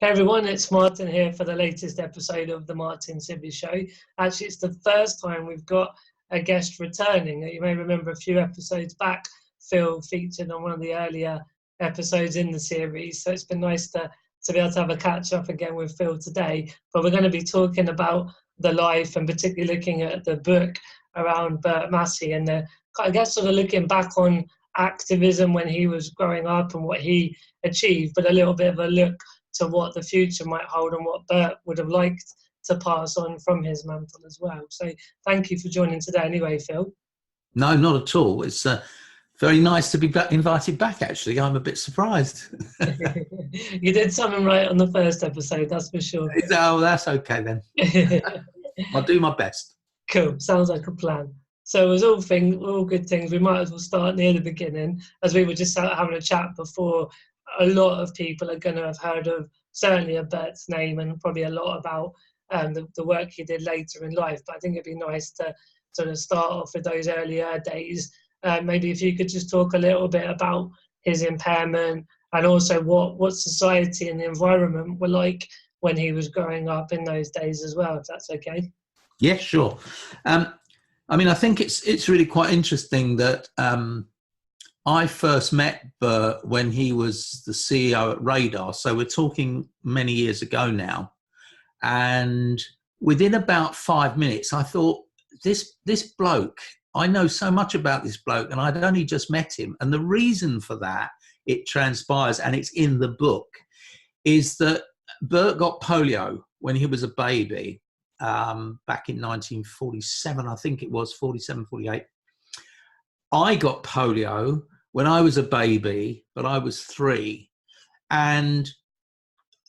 Hey everyone, it's Martin here for the latest episode of the Martin Sibby Show. Actually, it's the first time we've got a guest returning. You may remember a few episodes back, Phil featured on one of the earlier episodes in the series. So it's been nice to be able to have a catch up again with Phil today. But we're going to be talking about the life and particularly looking at the book around Bert Massie and I guess sort of looking back on activism when he was growing up and what he achieved, but a little bit of a look to what the future might hold and what Bert would have liked to pass on from his mantle as well. So thank you for joining today anyway, Phil. No, not at all. It's very nice to be invited back, actually. I'm a bit surprised. You did something right on the first episode, that's for sure. Oh, that's okay then. I'll do my best. Cool, sounds like a plan. So as all good things, we might as well start near the beginning, as we were just having a chat before. A lot of people are going to have heard of, certainly of Bert's name and probably a lot about the work he did later in life. But I think it'd be nice to sort of start off with those earlier days. Maybe if you could just talk a little bit about his impairment and also what society and the environment were like when he was growing up in those days as well, if that's okay. Yeah, sure. I mean, I think it's really quite interesting that I first met Bert when he was the CEO at Radar. So we're talking many years ago now. And within about 5 minutes, I thought, this bloke, I know so much about this bloke and I'd only just met him. And the reason for that, it transpires, and it's in the book, is that Bert got polio when he was a baby back in 1947, I think it was, 47, 48. I got polio when I was a baby, but I was 3. And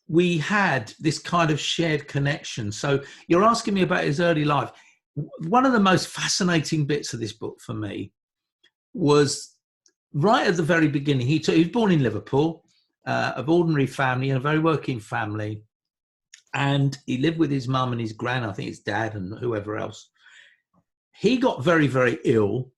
we had this kind of shared connection. So you're asking me about his early life. One of the most fascinating bits of this book for me was right at the very beginning. He was born in Liverpool, of ordinary family, and a very working family. And he lived with his mum and his gran, I think his dad and whoever else. He got very, very ill.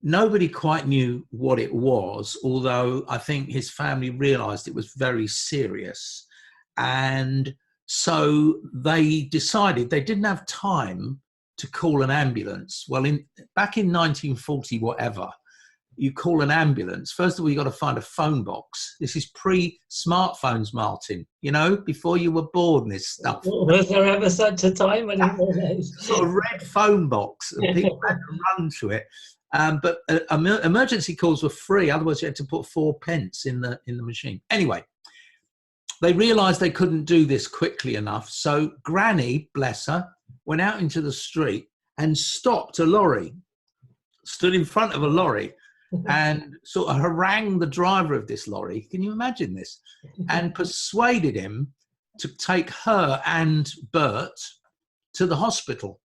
Nobody quite knew what it was, although I think his family realised it was very serious. And so they decided they didn't have time to call an ambulance. Well, back in 1940, whatever, you call an ambulance. First of all, you got to find a phone box. This is pre-smartphones, Martin, before you were born, this stuff. Was there ever such a time? I didn't realise. Sort of red phone box, and people had to run to it. But emergency calls were free. Otherwise, you had to put 4 pence in the machine. Anyway, they realised they couldn't do this quickly enough. So Granny, bless her, went out into the street and stopped a lorry, stood in front of a lorry and sort of harangued the driver of this lorry. Can you imagine this? And persuaded him to take her and Bert to the hospital.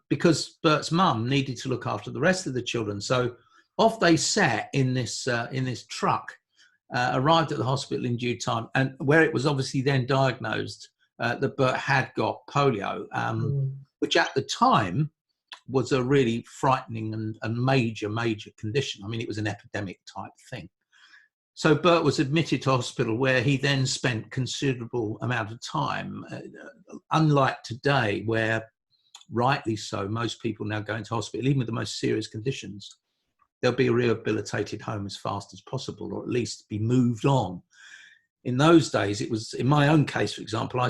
Because Bert's mum needed to look after the rest of the children. So off they sat in this truck, arrived at the hospital in due time, and where it was obviously then diagnosed that Bert had got polio, which at the time was a really frightening and major condition. I mean, it was an epidemic type thing. So Bert was admitted to hospital, where he then spent considerable amount of time, unlike today, where rightly so, most people now go into hospital, even with the most serious conditions, they'll be rehabilitated home as fast as possible, or at least be moved on. In those days, it was, in my own case, for example,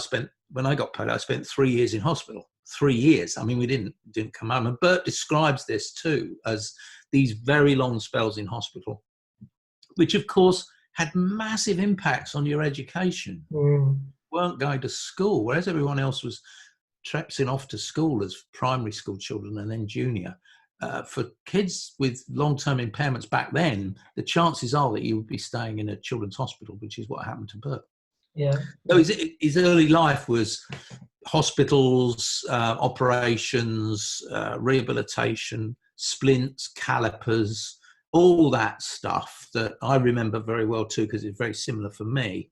when I got polio, I spent 3 years in hospital. 3 years. I mean, we didn't come home. And Bert describes this too as these very long spells in hospital, which of course had massive impacts on your education. You weren't going to school, whereas everyone else was traipsing off to school as primary school children and then junior. For kids with long-term impairments back then, the chances are that you would be staying in a children's hospital, which is what happened to Bert. Yeah. So his early life was hospitals, operations, rehabilitation, splints, calipers, all that stuff that I remember very well too, because it's very similar for me.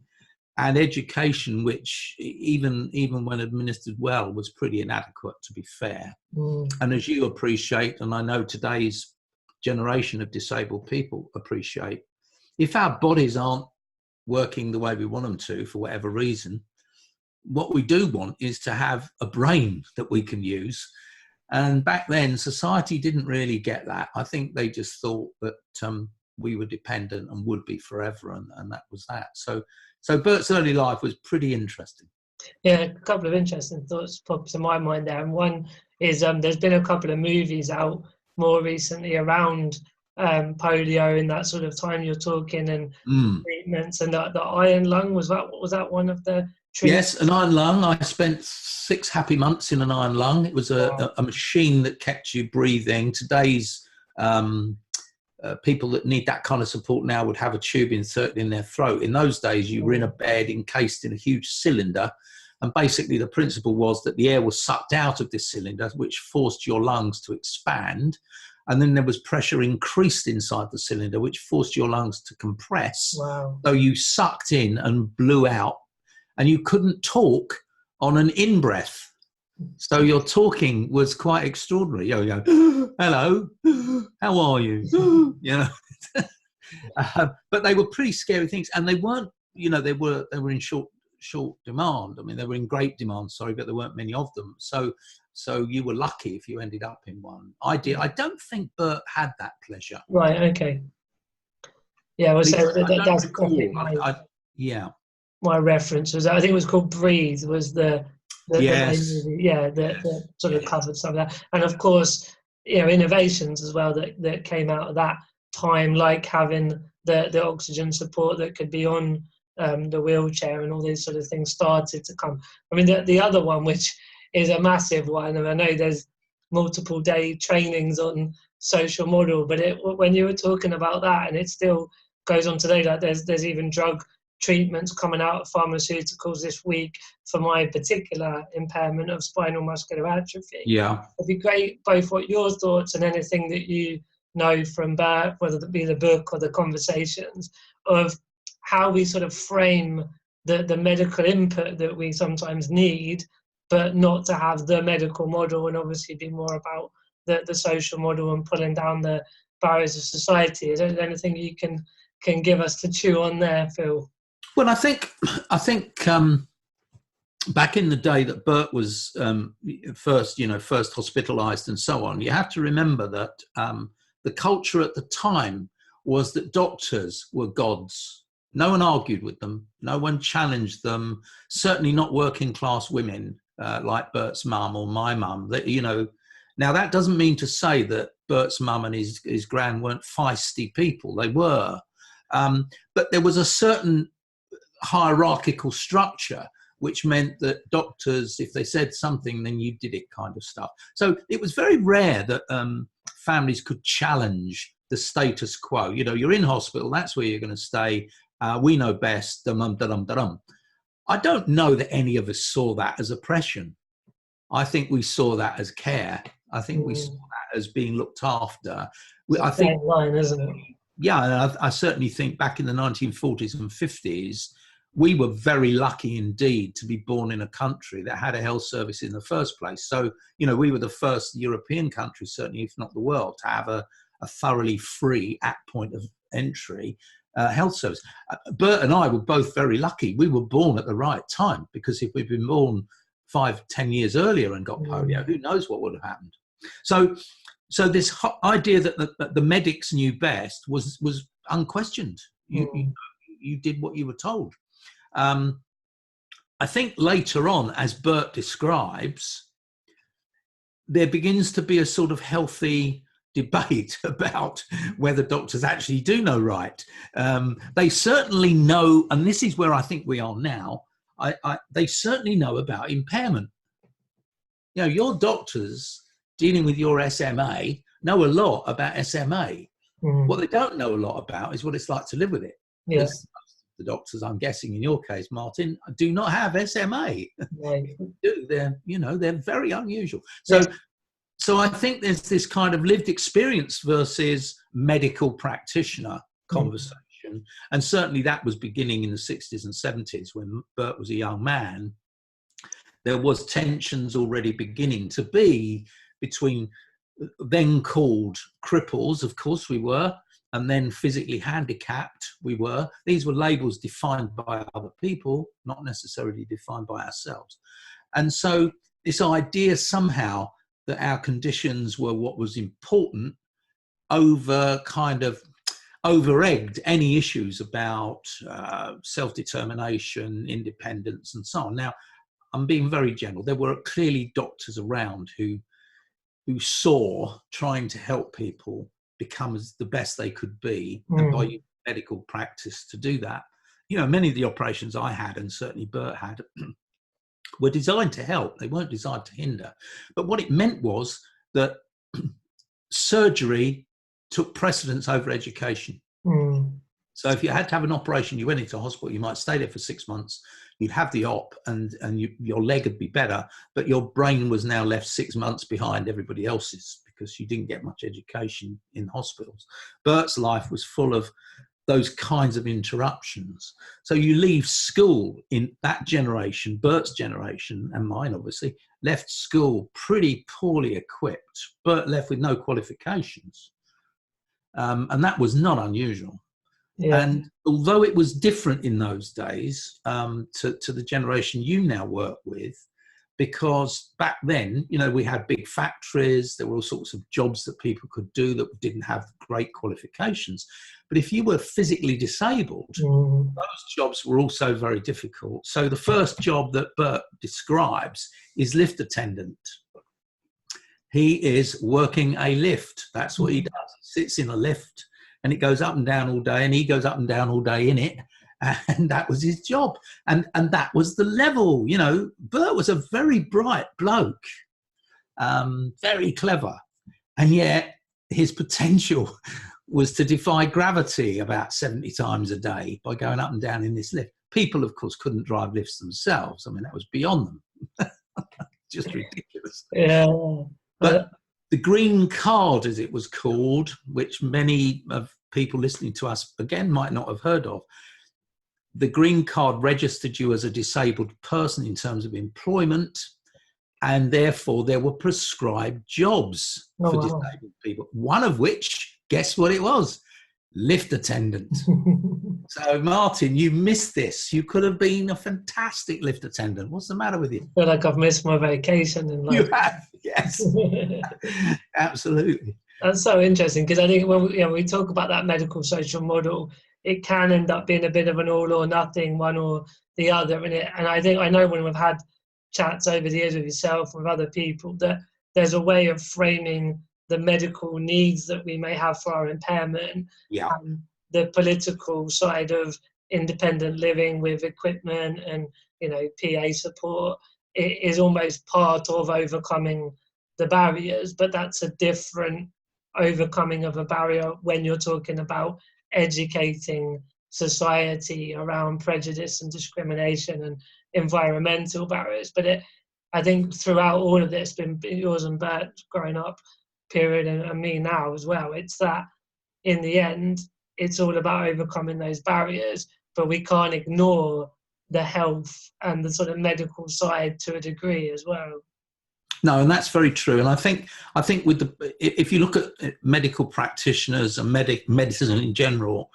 And education, which even when administered well, was pretty inadequate, to be fair. And as you appreciate, and I know today's generation of disabled people appreciate, if our bodies aren't working the way we want them to for whatever reason. What we do want is to have a brain that we can use. And back then, society didn't really get that. I think they just thought that we were dependent and would be forever, and that was that. So Bert's early life was pretty interesting. Yeah, a couple of interesting thoughts popped to my mind there. And one is there's been a couple of movies out more recently around polio and that sort of time you're talking, and treatments, and the iron lung, was that one of the treatments? Yes, an iron lung. I spent 6 happy months in an iron lung. It was a machine that kept you breathing. Today's people that need that kind of support now would have a tube inserted in their throat. In those days, you were in a bed encased in a huge cylinder, and basically the principle was that the air was sucked out of this cylinder, which forced your lungs to expand, and then there was pressure increased inside the cylinder, which forced your lungs to compress. Wow. So you sucked in and blew out, and you couldn't talk on an in-breath. So your talking was quite extraordinary. You go, hello, how are you? You know, but they were pretty scary things, and they weren't. You know, they were in short demand. I mean, they were in great demand. Sorry, but there weren't many of them. So you were lucky if you ended up in one. I did. I don't think Bert had that pleasure. Right. Okay. Yeah. Well, so that's definitely my reference was. I think it was called Breathe. Was the yes. movie, that sort of covered some of that, and of course, innovations as well that came out of that time, like having the oxygen support that could be on the wheelchair, and all these sort of things started to come. I mean, the other one, which is a massive one, and I know there's multiple day trainings on social model, but when you were talking about that, and it still goes on today, like there's even drug treatments coming out of pharmaceuticals this week for my particular impairment of spinal muscular atrophy. Yeah. It'd be great, both what your thoughts and anything that you know from Bert, whether it be the book or the conversations, of how we sort of frame the medical input that we sometimes need, but not to have the medical model, and obviously be more about the social model and pulling down the barriers of society. Is there anything you can give us to chew on there, Phil? Well, I think back in the day that Bert was first hospitalised and so on, you have to remember that the culture at the time was that doctors were gods. No one argued with them. No one challenged them. Certainly not working class women like Bert's mum or my mum. Now that doesn't mean to say that Bert's mum and his gran weren't feisty people. They were, but there was a certain hierarchical structure, which meant that doctors, if they said something, then you did it, kind of stuff. So it was very rare that families could challenge the status quo. You're in hospital, that's where you're going to stay. We know best. I don't know that any of us saw that as oppression. I think we saw that as care. I think we saw that as being looked after. I think, line, isn't it? Yeah, I certainly think back in the 1940s and 50s, we were very lucky indeed to be born in a country that had a health service in the first place. So, we were the first European country, certainly if not the world, to have a thoroughly free, at point of entry, health service. Bert and I were both very lucky. We were born at the right time, because if we'd been born 5-10 years earlier and got polio, who knows what would have happened. So this idea that the medics knew best was unquestioned. You did what you were told. I think later on, as Bert describes, there begins to be a sort of healthy debate about whether doctors actually do know right. They certainly know, and this is where I think we are now, they certainly know about impairment. Your doctors dealing with your SMA know a lot about SMA. What they don't know a lot about is what it's like to live with it. Yes. The doctors, I'm guessing in your case, Martin, do not have SMA. Right. They're very unusual. So I think there's this kind of lived experience versus medical practitioner conversation. And certainly that was beginning in the 60s and 70s when Bert was a young man. There was tensions already beginning to be between then called cripples, of course we were, and then physically handicapped we were. These were labels defined by other people, not necessarily defined by ourselves. And so this idea somehow that our conditions were what was important over-egged any issues about self-determination, independence, and so on. Now, I'm being very general. There were clearly doctors around who saw trying to help people become as the best they could be, and by using medical practice to do that. You know, many of the operations I had, and certainly Bert had, were designed to help. They weren't designed to hinder. But what it meant was that surgery took precedence over education. So if you had to have an operation, you went into hospital, you might stay there for 6 months, you'd have the op, and your leg would be better, but your brain was now left 6 months behind everybody else's because you didn't get much education in hospitals. Bert's life was full of those kinds of interruptions. So you leave school in that generation, Bert's generation, and mine obviously, left school pretty poorly equipped. Bert left with no qualifications. And that was not unusual. Yeah. And although it was different in those days to the generation you now work with, because back then, you know, we had big factories, there were all sorts of jobs that people could do that didn't have great qualifications. But if you were physically disabled, those jobs were also very difficult. So the first job that Bert describes is lift attendant. He is working a lift. That's what he does. He sits in a lift and it goes up and down all day, and he goes up and down all day in it. And that was his job. And that was the level. You know, Bert was a very bright bloke, very clever. And yet his potential was to defy gravity about 70 times a day by going up and down in this lift. People, of course, couldn't drive lifts themselves. I mean, that was beyond them. Just ridiculous. Yeah. But the green card, as it was called, which many of people listening to us, again, might not have heard of, the green card registered you as a disabled person in terms of employment, and therefore there were prescribed jobs for disabled people, one of which, guess what it was? Lift attendant. So, Martin, you missed this. You could have been a fantastic lift attendant. What's the matter with you? I feel like I've missed my vacation in life. You have, yes. Absolutely. That's so interesting, because I think when we talk about that medical social model, it can end up being a bit of an all or nothing, one or the other. And I know when we've had chats over the years with yourself, with other people, that there's a way of framing the medical needs that we may have for our impairment, and the political side of independent living with equipment and, you know, PA support. It is almost part of overcoming the barriers, but that's a different overcoming of a barrier when you're talking about educating society around prejudice and discrimination and environmental barriers. But I think throughout all of this, been yours and Bert growing up period, and me now as well, it's that in the end, it's all about overcoming those barriers, but we can't ignore the health and the sort of medical side to a degree as well. No, and that's very true. And I think with if you look at medical practitioners and medicine in general,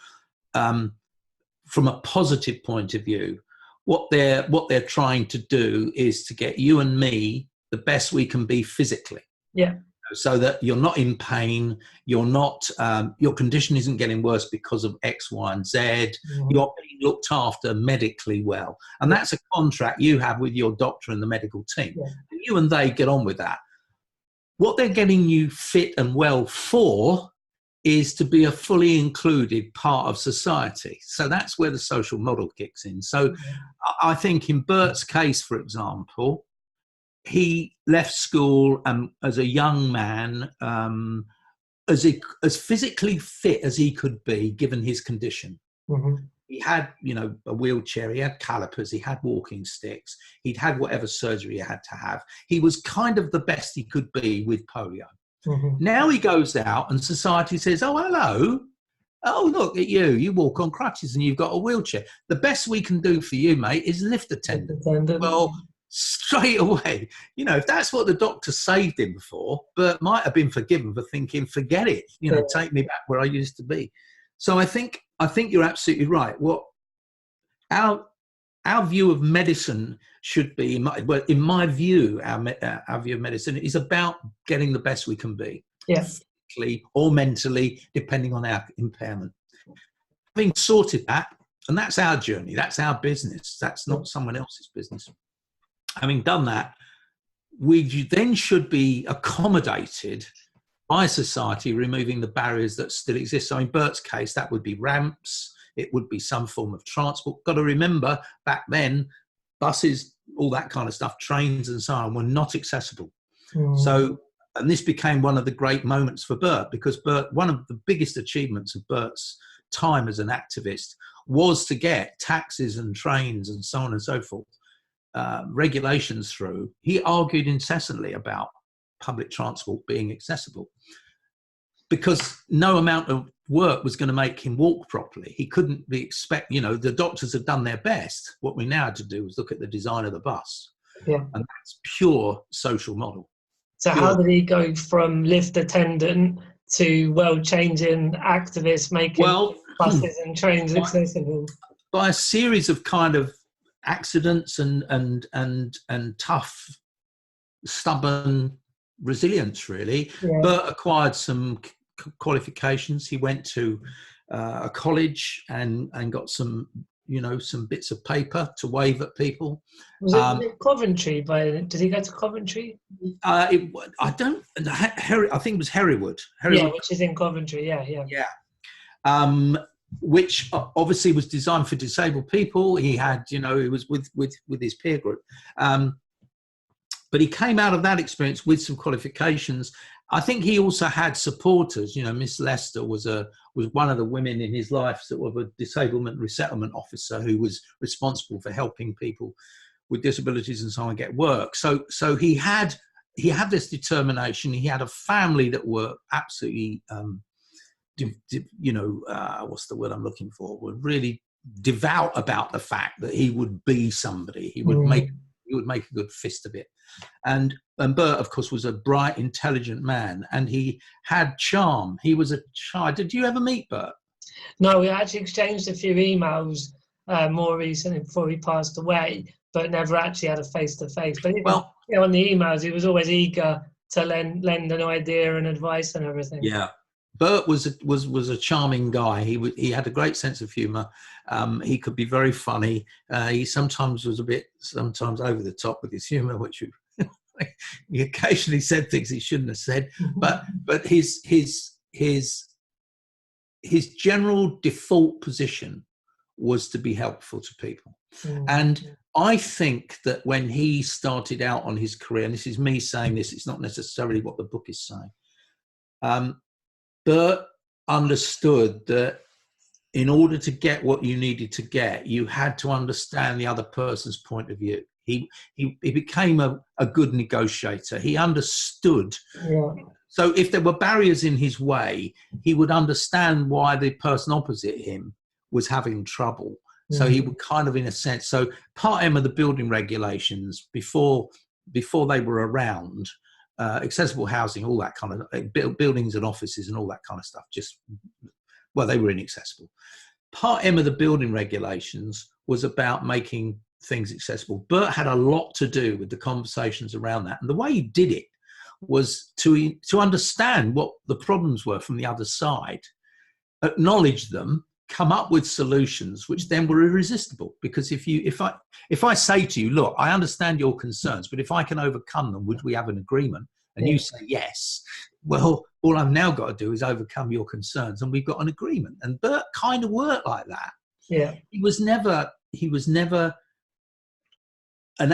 from a positive point of view, what they're trying to do is to get you and me the best we can be physically. Yeah. So that you're not in pain, you're not, your condition isn't getting worse because of X, Y, and Z. Mm-hmm. You're being looked after medically well. And that's a contract you have with your doctor and the medical team. Yeah. And you and they get on with that. What they're getting you fit and well for is to be a fully included part of society. So that's where the social model kicks in. So I think in Bert's case, for example, he left school as a young man, as physically fit as he could be, given his condition. Mm-hmm. He had, a wheelchair, he had calipers, he had walking sticks, he'd had whatever surgery he had to have. He was kind of the best he could be with polio. Mm-hmm. Now he goes out and society says, oh, hello. Oh, look at you. You walk on crutches and you've got a wheelchair. The best we can do for you, mate, is lift attendant. Well, straight away, if that's what the doctor saved him for, Bert might have been forgiven for thinking, forget it, take me back where I used to be. So I think you're absolutely right. What our view of medicine should be, in my view, our view of medicine is about getting the best we can be, physically or mentally, depending on our impairment. Having sorted that, and that's our journey, that's our business, that's not someone else's business. Having done that, we then should be accommodated by society, removing the barriers that still exist. So in Bert's case, that would be ramps, it would be some form of transport. Got to remember, back then, buses, all that kind of stuff, trains and so on, were not accessible. So, and this became one of the great moments for Bert, because Bert, one of the biggest achievements of Bert's time as an activist was to get taxis and trains and so on and so forth, regulations through. He argued incessantly about public transport being accessible, because no amount of work was going to make him walk properly. He couldn't be the doctors had done their best. What we now had to do was look at the design of the bus. And that's pure social model. So how did he go from lift attendant to world-changing activist, making buses and trains accessible? By a series of kind of accidents and tough, stubborn resilience, really. Bert acquired some qualifications. He went to a college and got some bits of paper to wave at people. Was it Coventry? Did he go to Coventry? I think it was Hereward. Yeah, which is in Coventry. Yeah. Which obviously was designed for disabled people. He had, he was with his peer group. But he came out of that experience with some qualifications. I think he also had supporters. Miss Lester was one of the women in his life, sort of a disablement resettlement officer who was responsible for helping people with disabilities and so on get work. So he had this determination. He had a family that were absolutely, what's the word I'm looking for? Were really devout about the fact that he would be somebody. He would make a good fist of it. And Bert, of course, was a bright, intelligent man, and he had charm. He was a child. Did you ever meet Bert? No, we actually exchanged a few emails more recently before he passed away, but never actually had a face-to-face. But on the emails, he was always eager to lend an idea and advice and everything. Yeah. Bert was a charming guy. He had a great sense of humour. He could be very funny. He sometimes was sometimes over the top with his humour, which he occasionally said things he shouldn't have said. But his general default position was to be helpful to people. And I think that when he started out on his career, and this is me saying this, it's not necessarily what the book is saying. Bert understood that in order to get what you needed to get, you had to understand the other person's point of view. He became a good negotiator. He understood. Yeah. So if there were barriers in his way, he would understand why the person opposite him was having trouble. So he would kind of, in a sense, so Part M of the building regulations before they were around, accessible housing, all that kind of buildings and offices and all that kind of stuff, they were inaccessible. Part M of the building regulations was about making things accessible. Bert had a lot to do with the conversations around that. And the way he did it was to understand what the problems were from the other side, acknowledge them, come up with solutions which then were irresistible. Because if I say to you, look, I understand your concerns, but if I can overcome them, would we have an agreement? And you say yes, well, all I've now got to do is overcome your concerns, and we've got an agreement. And Bert kind of worked like that. Yeah, he was never an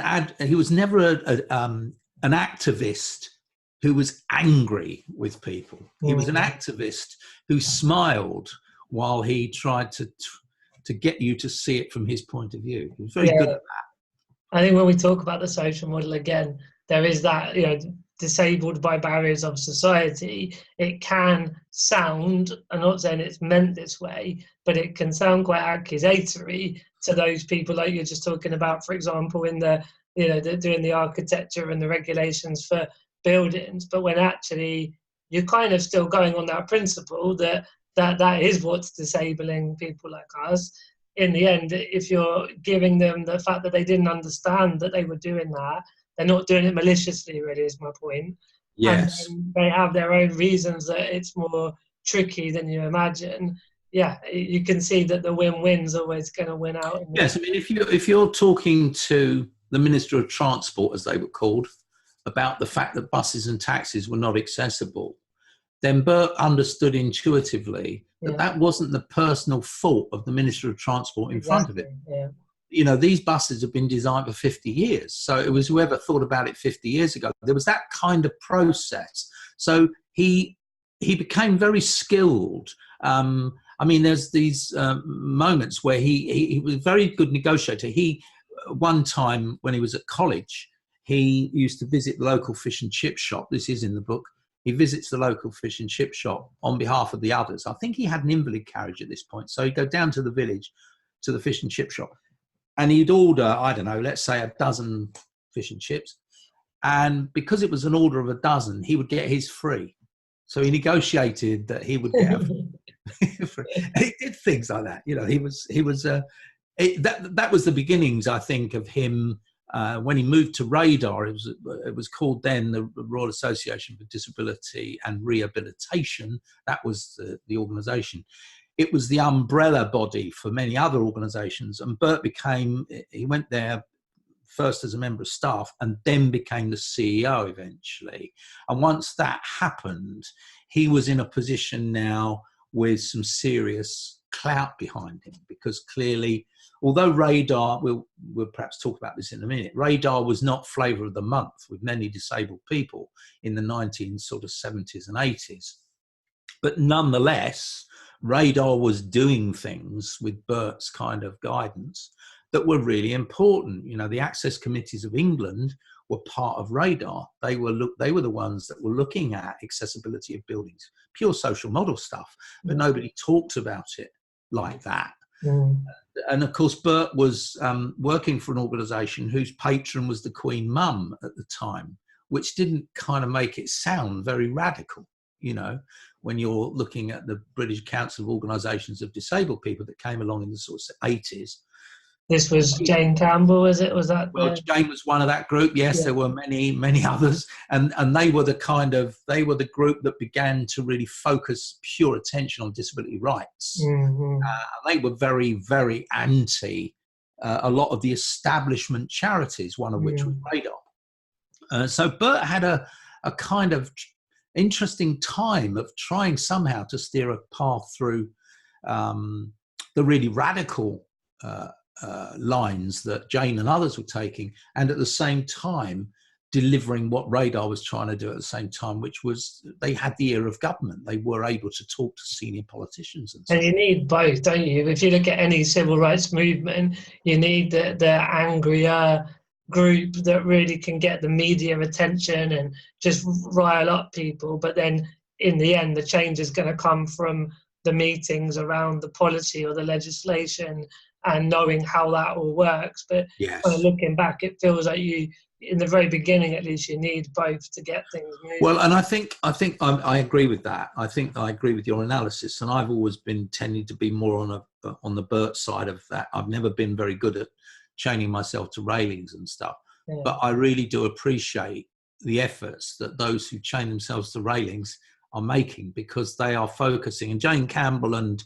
activist who was angry with people. He was an activist who smiled while he tried to get you to see it from his point of view. He was very good at that. I think when we talk about the social model again, there is that, disabled by barriers of society, it can sound, I'm not saying it's meant this way, but it can sound quite accusatory to those people like you're just talking about, for example, in the doing the architecture and the regulations for buildings. But when actually you're kind of still going on that principle that that is what's disabling people like us. In the end, if you're giving them the fact that they didn't understand that they were doing that, they're not doing it maliciously, really, is my point. Yes. And they have their own reasons that it's more tricky than you imagine. Yeah, you can see that the win-win's always going to win out. Yes, I mean, if you're talking to the Minister of Transport, as they were called, about the fact that buses and taxis were not accessible, then Bert understood intuitively that that wasn't the personal fault of the Minister of Transport in front of it. Yeah. You know, these buses have been designed for 50 years. So it was whoever thought about it 50 years ago. There was that kind of process. So he became very skilled. I mean, there's these moments where he was a very good negotiator. One time when he was at college, he used to visit the local fish and chip shop. This is in the book. He visits the local fish and chip shop on behalf of the others. I think he had an invalid carriage at this point. So he'd go down to the village, to the fish and chip shop, and he'd order, I don't know, let's say a dozen fish and chips. And because it was an order of a dozen, he would get his free. So he negotiated that he would get free. He did things like that. You know, that was the beginnings, I think, of him. When he moved to Radar, it was called then the Royal Association for Disability and Rehabilitation. That was the organisation. It was the umbrella body for many other organisations. And Bert he went there first as a member of staff and then became the CEO eventually. And once that happened, he was in a position now with some serious clout behind him, because clearly, although Radar, we'll perhaps talk about this in a minute, Radar was not flavour of the month with many disabled people in the 1970s and 80s. But nonetheless, Radar was doing things with Bert's kind of guidance that were really important. You know, the Access Committees of England were part of Radar. They were the ones that were looking at accessibility of buildings, pure social model stuff, but nobody talked about it like that. And of course, Bert was working for an organisation whose patron was the Queen Mum at the time, which didn't kind of make it sound very radical, you know, when you're looking at the British Council of Organisations of Disabled People that came along in the sort of 80s. This was Jane Campbell, was it? Was that? Well, Jane was one of that group. Yes, yeah. There were many others, and they were the group that began to really focus pure attention on disability rights. They were very, very anti a lot of the establishment charities, one of which was Radar. So Bert had a kind of interesting time of trying somehow to steer a path through the really radical lines that Jane and others were taking, and at the same time delivering what Radar was trying to do at the same time, which was they had the ear of government. They were able to talk to senior politicians. And you need both, don't you? If you look at any civil rights movement, you need the angrier group that really can get the media attention and just rile up people. But then in the end, the change is going to come from the meetings around the policy or the legislation and knowing how that all works. But kind of looking back, it feels like you, in the very beginning at least, you need both to get things moving. Well, and I think I agree with that. I think I agree with your analysis, and I've always been tending to be more on the Bert side of that. I've never been very good at chaining myself to railings and stuff, but I really do appreciate the efforts that those who chain themselves to railings are making, because they are focusing. And Jane Campbell and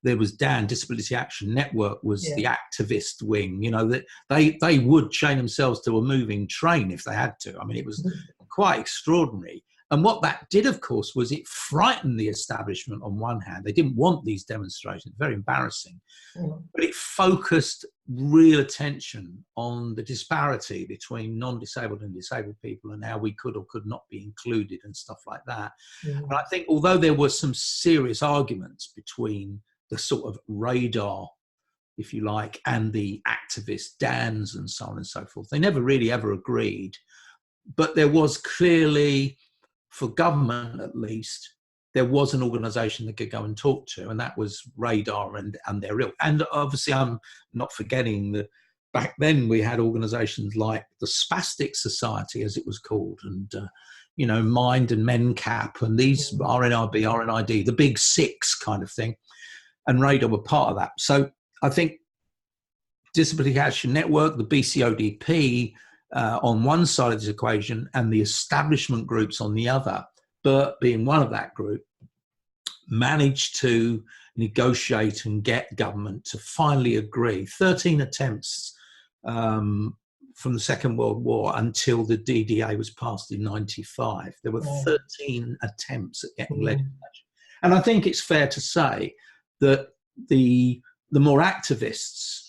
there was Dan, Disability Action Network was the activist wing. You know, that they would chain themselves to a moving train if they had to. I mean, it was quite extraordinary. And what that did, of course, was it frightened the establishment on one hand. They didn't want these demonstrations, very embarrassing. But it focused real attention on the disparity between non-disabled and disabled people and how we could or could not be included and stuff like that. And I think although there were some serious arguments between the sort of Radar, if you like, and the activist Dans and so on and so forth, they never really ever agreed. But there was clearly, for government at least, there was an organisation that could go and talk to, and that was Radar and their ilk. And obviously I'm not forgetting that back then we had organisations like the Spastic Society, as it was called, and Mind and MenCap and these RNIB, RNID, the big six kind of thing. And radar were part of that. So I think Disability Action Network, the BCODP on one side of this equation and the establishment groups on the other, Bert being one of that group, managed to negotiate and get government to finally agree. 13 attempts from the Second World War until the DDA was passed in 95. There were 13 attempts at getting legislation. And I think it's fair to say that the more activists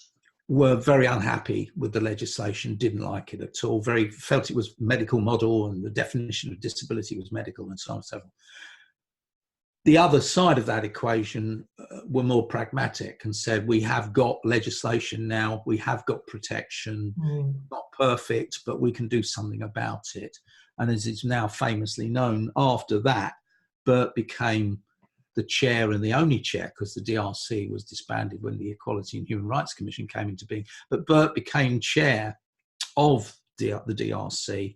were very unhappy with the legislation, didn't like it at all, felt it was medical model and the definition of disability was medical and so on and so forth. The other side of that equation were more pragmatic and said, we have got legislation now, we have got protection, not perfect, but we can do something about it. And as it's now famously known, after that, Bert became the chair and the only chair, because the DRC was disbanded when the Equality and Human Rights Commission came into being. But Bert became chair of the DRC,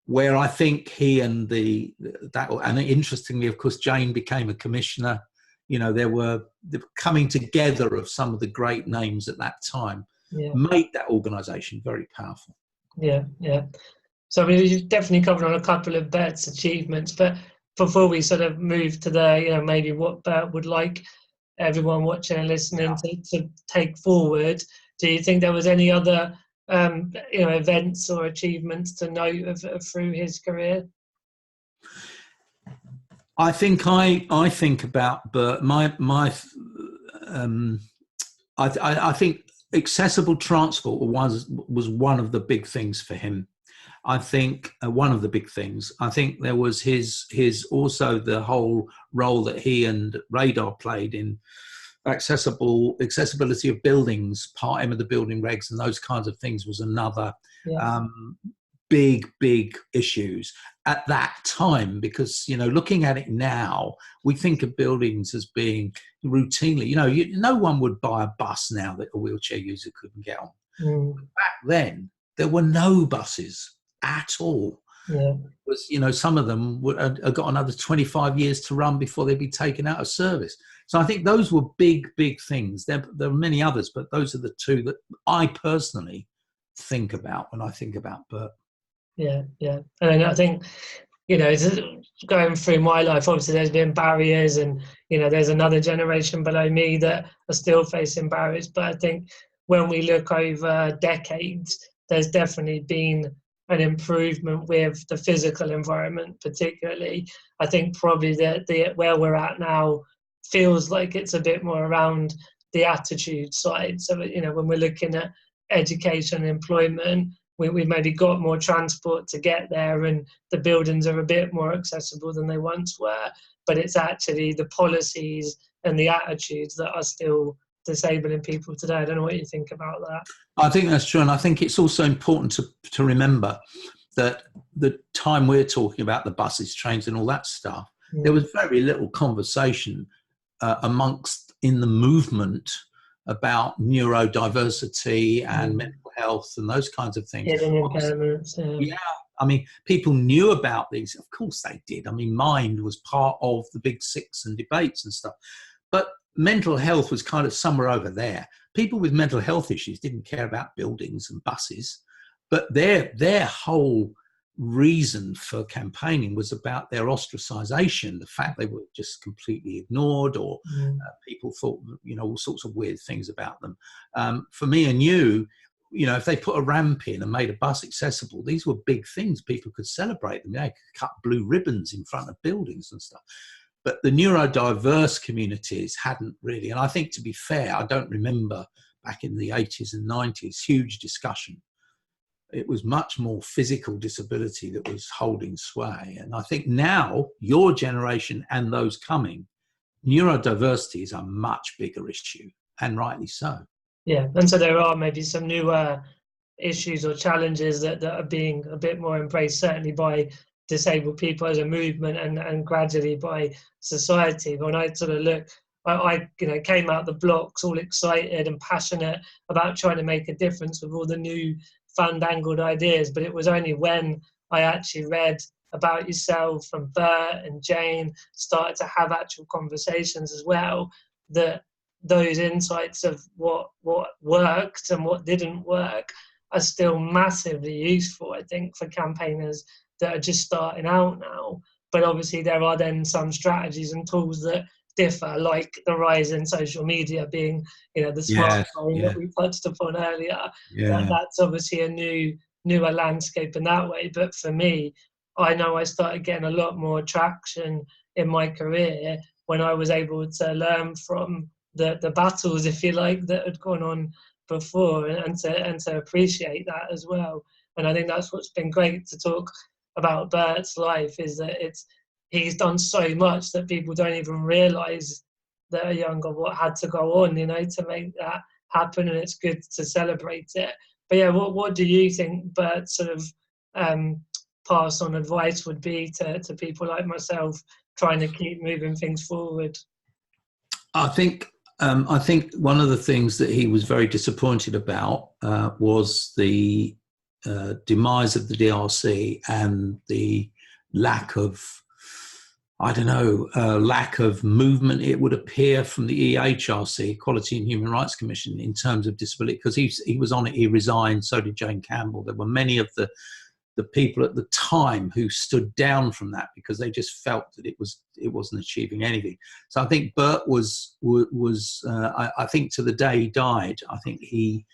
where I think he and and interestingly, of course, Jane became a commissioner. There were the coming together of some of the great names at that time, made that organisation very powerful. Yeah. So I mean, you've definitely covered on a couple of Bert's achievements, but before we sort of move to the, maybe what Bert would like everyone watching and listening to take forward, do you think there was any other events or achievements to note of through his career? I think I think about Bert. I think accessible transport was one of the big things for him. I think one of the big things. I think there was his also the whole role that he and Radar played in accessibility of buildings, Part M of the building regs and those kinds of things was another big issues at that time, because looking at it now, we think of buildings as being routinely, no one would buy a bus now that a wheelchair user couldn't get on. Back then there were no buses at all. It was, some of them had got another 25 years to run before they'd be taken out of service. So I think those were big things. There are many others, but those are the two that I personally think about when I think about Bert. Yeah. And I think, going through my life, obviously there's been barriers and, there's another generation below me that are still facing barriers. But I think when we look over decades, there's definitely been an improvement with the physical environment, particularly. I think probably the where we're at now feels like it's a bit more around the attitude side. So, when we're looking at education and employment, we've maybe got more transport to get there and the buildings are a bit more accessible than they once were. But it's actually the policies and the attitudes that are still disabling people today. I don't know what you think about that. I think that's true. And I think it's also important to remember that the time we're talking about, the buses, trains and all that stuff, there was very little conversation in the movement about neurodiversity and mental health and those kinds of things. Hidden impairments. Yeah. I mean, people knew about these. Of course they did. I mean, Mind was part of the Big Six and debates and stuff. But mental health was kind of somewhere over there. People with mental health issues didn't care about buildings and buses, but their whole reason for campaigning was about their ostracization, the fact they were just completely ignored, or people thought, all sorts of weird things about them. For me and you, if they put a ramp in and made a bus accessible, these were big things. People could celebrate them. They could cut blue ribbons in front of buildings and stuff. But the neurodiverse communities hadn't really. And I think, to be fair, I don't remember back in the 80s and 90s, huge discussion. It was much more physical disability that was holding sway. And I think now, your generation and those coming, neurodiversity is a much bigger issue, and rightly so. Yeah, and so there are maybe some newer issues or challenges that are being a bit more embraced, certainly by disabled people as a movement and gradually by society. But when I sort of look, I came out the blocks all excited and passionate about trying to make a difference with all the new fandangled ideas, but it was only when I actually read about yourself, and Bert and Jane started to have actual conversations as well, that those insights of what worked and what didn't work are still massively useful, I think, for campaigners that are just starting out now. But obviously there are then some strategies and tools that differ, like the rise in social media being, the smartphone that we touched upon earlier. That's obviously a newer landscape in that way. But for me, I know I started getting a lot more traction in my career when I was able to learn from the battles, if you like, that had gone on before, and to appreciate that as well. And I think that's what's been great to talk about Bert's life, is that he's done so much that people don't even realise that are younger what had to go on, to make that happen, and it's good to celebrate it. But yeah, what do you think Bert's sort of pass on advice would be to people like myself trying to keep moving things forward? I think one of the things that he was very disappointed about was the demise of the DRC and the lack of movement, it would appear, from the EHRC, Equality and Human Rights Commission, in terms of disability, because he was on it, he resigned, so did Jane Campbell. There were many of the people at the time who stood down from that because they just felt that it wasn't achieving anything. So I think Bert I think to the day he died, I think he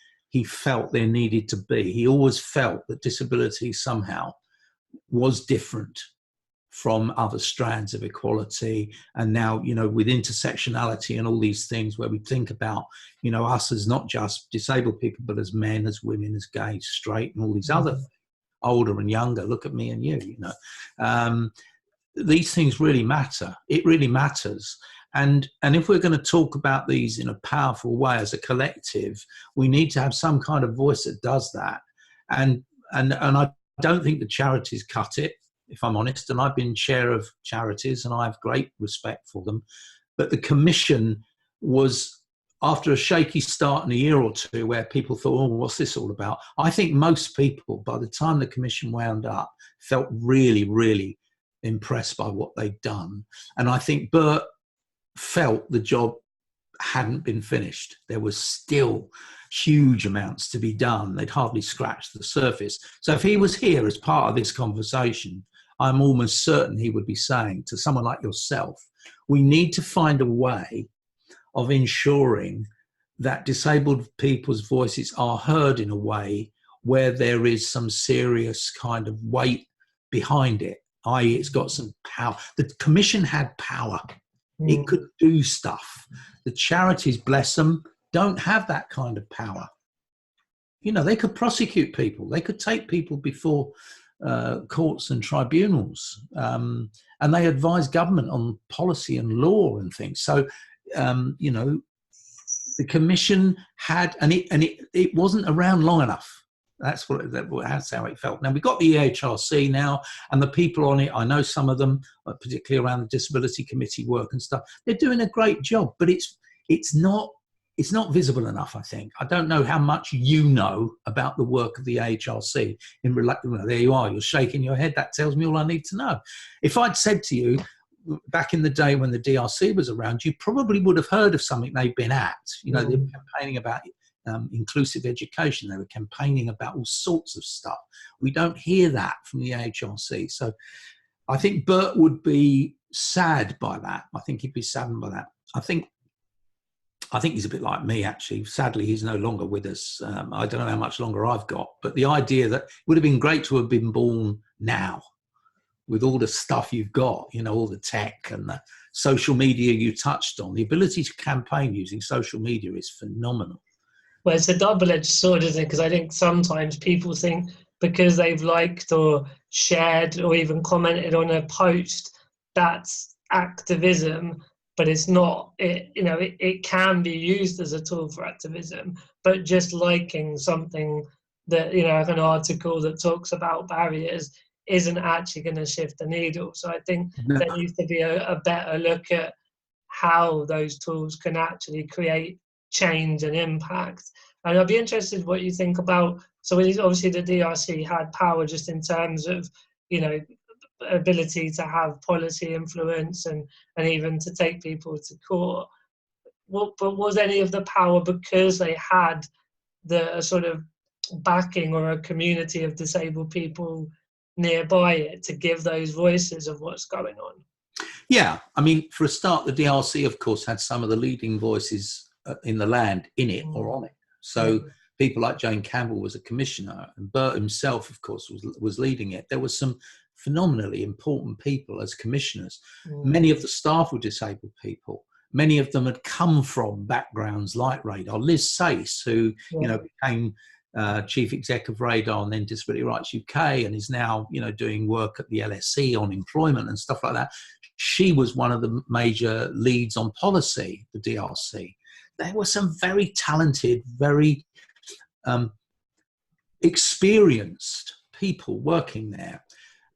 felt there needed to be. He always felt that disability somehow was different from other strands of equality. And now, with intersectionality and all these things where we think about, us as not just disabled people, but as men, as women, as gays, straight, and all these other things, older and younger, look at me and you, these things really matter. It really matters. And if we're going to talk about these in a powerful way as a collective, we need to have some kind of voice that does that. And I don't think the charities cut it, if I'm honest. And I've been chair of charities and I have great respect for them. But the commission was, after a shaky start in a year or two where people thought, oh, what's this all about? I think most people, by the time the commission wound up, felt really, really impressed by what they'd done. And I think Bert felt the job hadn't been finished. There was still huge amounts to be done. They'd hardly scratched the surface. So if he was here as part of this conversation, I'm almost certain he would be saying to someone like yourself, we need to find a way of ensuring that disabled people's voices are heard in a way where there is some serious kind of weight behind it, i.e. it's got some power. The commission had power. It could do stuff. The charities, bless them, don't have that kind of power. They could prosecute people. They could take people before courts and tribunals. And they advise government on policy and law and things. So, the commission had, and it wasn't around long enough. That's how it felt. Now we've got the EHRC now, and the people on it, I know some of them, particularly around the disability committee work and stuff, they're doing a great job, but it's not visible enough, I think. I don't know how much you know about the work of the EHRC. There you are, you're shaking your head. That tells me all I need to know. If I'd said to you, back in the day when the DRC was around, you probably would have heard of something they've been at. They were campaigning about inclusive education. They were campaigning about all sorts of stuff. We don't hear that from the AHRC. So I think Bert would be sad by that. I think he'd be saddened by that. I think he's a bit like me, actually. Sadly, he's no longer with us. I don't know how much longer I've got, but the idea that it would have been great to have been born now with all the stuff you've got, all the tech and the social media you touched on. The ability to campaign using social media is phenomenal. Well, it's a double-edged sword, isn't it? Because I think sometimes people think because they've liked or shared or even commented on a post, that's activism, but it's not. It can be used as a tool for activism, but just liking something that, like an article that talks about barriers, isn't actually going to shift the needle. So I think there needs to be a better look at how those tools can actually create change and impact. And I'd be interested what you think about, so obviously the DRC had power just in terms of, ability to have policy influence and even to take people to court. But was any of the power because they had the sort of backing or a community of disabled people nearby it to give those voices of what's going on? Yeah, I mean, for a start, the DRC, of course, had some of the leading voices in the land in it or on it. So people like Jane Campbell was a commissioner, and Bert himself, of course, was leading it. There were some phenomenally important people as commissioners. Many of the staff were disabled people. Many of them had come from backgrounds like Radar. Liz Sace, who became chief exec of Radar and then Disability Rights UK, and is now doing work at the LSE on employment and stuff like that. She was one of the major leads on policy, the DRC. There were some very talented, very experienced people working there.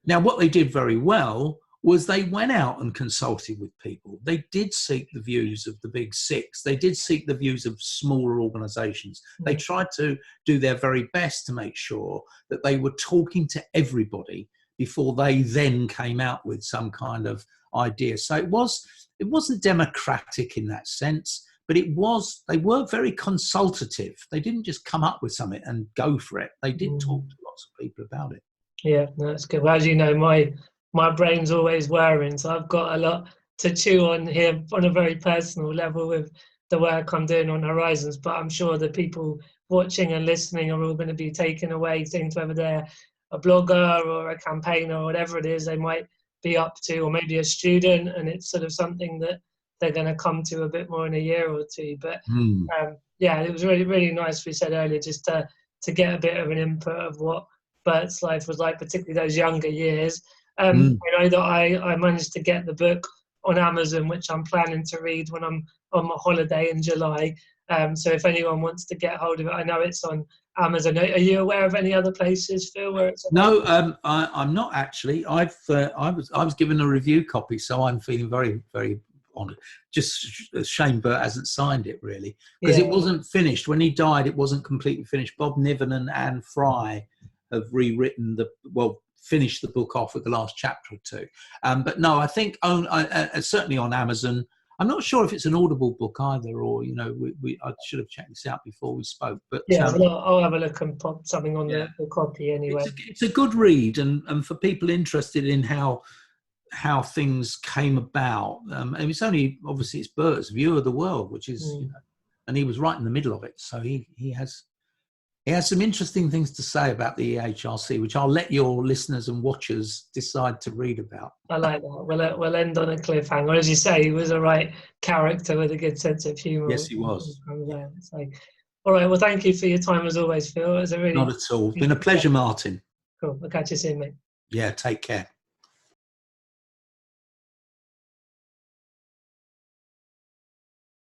Now, what they did very well was they went out and consulted with people. They did seek the views of the big six. They did seek the views of smaller organisations. They tried to do their very best to make sure that they were talking to everybody before they then came out with some kind of idea. So it wasn't democratic in that sense, but they were very consultative. They didn't just come up with something and go for it. They did talk to lots of people about it. Yeah, that's good. Well, as you know, my brain's always whirring, so I've got a lot to chew on here on a very personal level with the work I'm doing on Horizons, but I'm sure the people watching and listening are all going to be taken away things, whether they're a blogger or a campaigner or whatever it is they might be up to, or maybe a student, and it's sort of something that they're going to come to a bit more in a year or two. But yeah, it was really, really nice, we said earlier, just to get a bit of an input of what Bert's life was like, particularly those younger years. I know that I managed to get the book on Amazon, which I'm planning to read when I'm on my holiday in July. So if anyone wants to get hold of it, I know it's on Amazon. Are you aware of any other places, Phil, where it's on? No, I'm not actually. I was given a review copy, so I'm feeling very, very honoured. Just a shame Bert hasn't signed it, really, because it wasn't finished. When he died, it wasn't completely finished. Bob Niven and Anne Fry have rewritten finished the book off with the last chapter or two. But no, I think certainly on Amazon. I'm not sure if it's an Audible book either, or I should have checked this out before we spoke. But I'll have a look and pop something on the copy anyway. It's a good read, and for people interested in how things came about. And it's only obviously it's Bert's view of the world, which is, and he was right in the middle of it, so he has some interesting things to say about the EHRC, which I'll let your listeners and watchers decide to read about. I like that. We'll end on a cliffhanger. As you say, he was a right character with a good sense of humour. Yes, he was. So, all right, well, thank you for your time as always, Phil. It was a really... Not at all. It's been a pleasure, Martin. Cool. I'll catch you soon, mate. Yeah, take care.